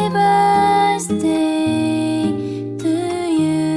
birthday to you.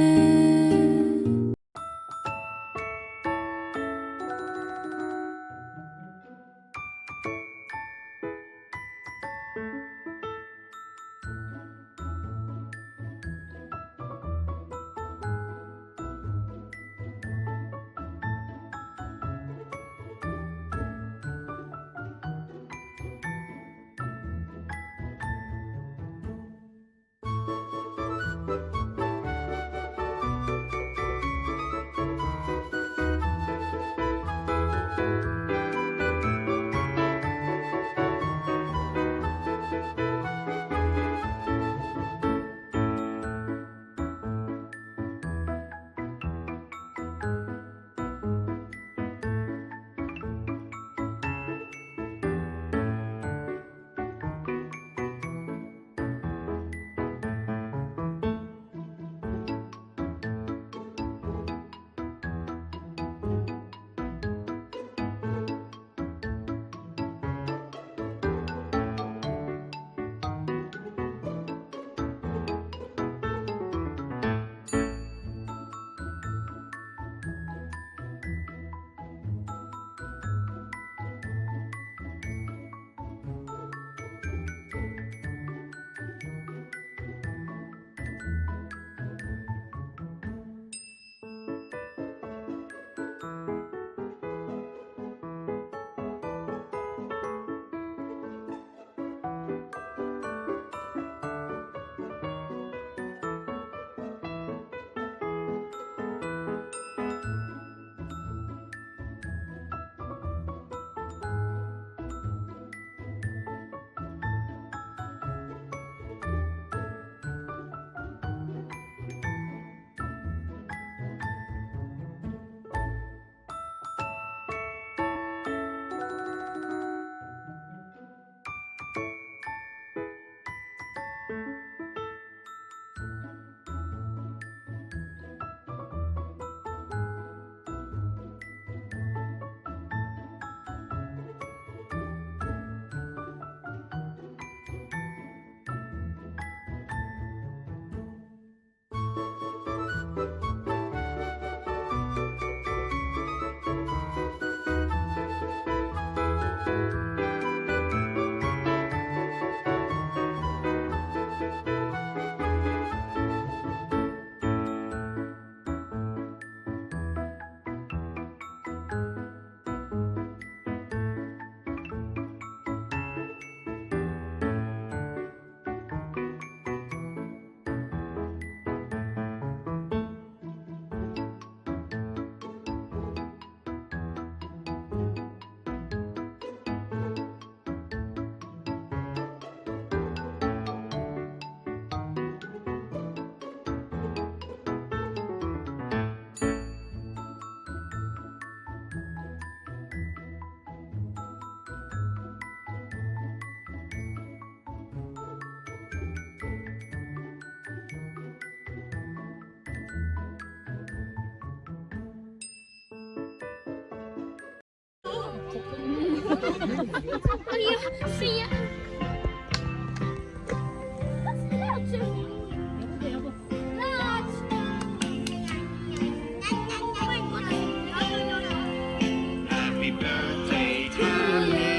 Happy birthday to you.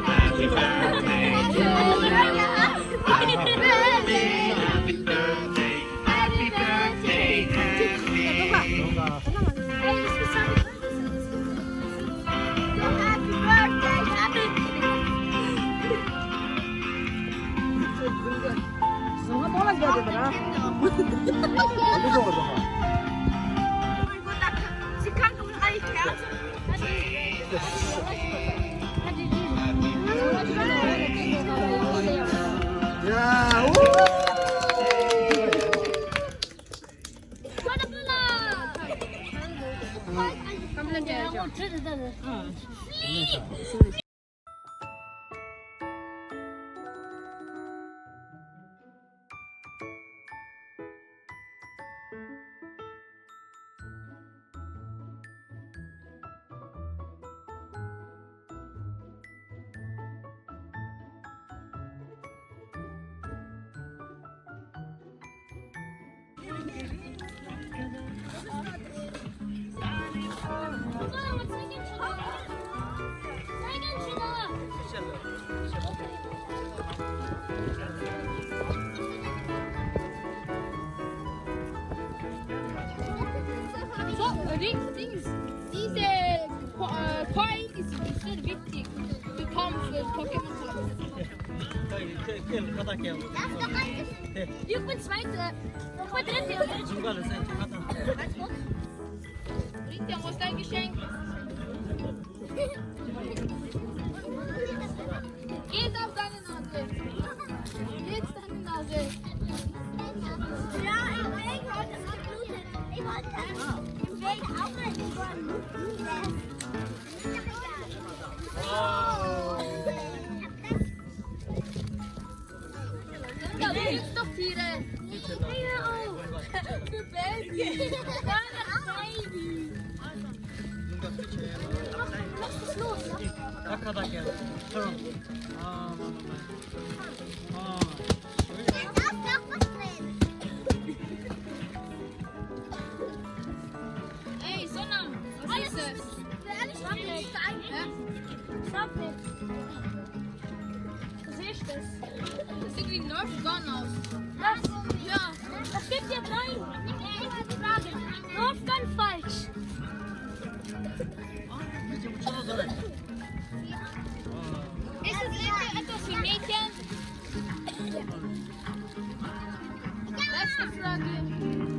Happy birthday to you. Happy birthday, happy birthday, happy birthday, happy. 떠나줘야 되더라. 어디서 오더라? 야, 우! 엄마랑 세게 쳐. 세게 쳐. So, diese Coin ist sehr wichtig. Du kommst für Pokémon Go. Ich bin Zweite. Ich bin Dritte. Dritte, wo ist dein Geschenk? Geht auf deine Nase. Jetzt deine Nase. Ja, ich wollte abbluten. Ich wollte auch mal überbluten. Da gibt's doch Tiere. Ja, auch. Für Baby. Deine Baby. Was ist los? Da darf noch was drin. Ey, Sonna, was ist es? Siehst du das? Das sieht wie ein Nerf Gun aus. Ja. Das gibt ja drei. Frage. Nerf Gun falsch. Ist es etwas für Mädchen? Letzte Frage.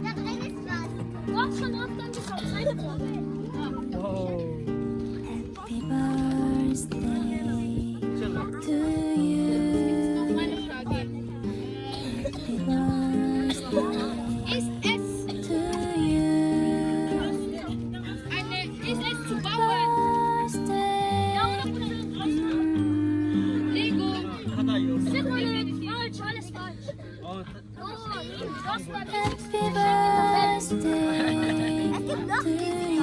Da drin ist was. Du hast schon Nerf Gun geschaut. Zweite Frage. Happy birthday to you. Noch meine Frage. Happy birthday Ist es to you. ist es zu bauen? Birthday. Lego. Falsch, alles falsch. Oh, das war Happy birthday Es gibt noch to diese you.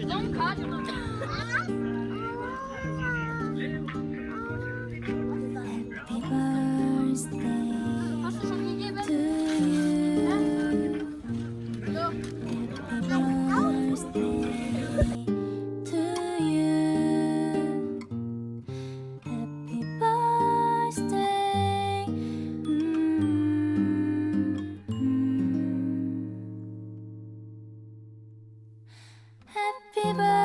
Don't cut. Happy birthday Hast du schon gegeben? to you. So. Happy birthday to you. Happy birthday. Happy birthday.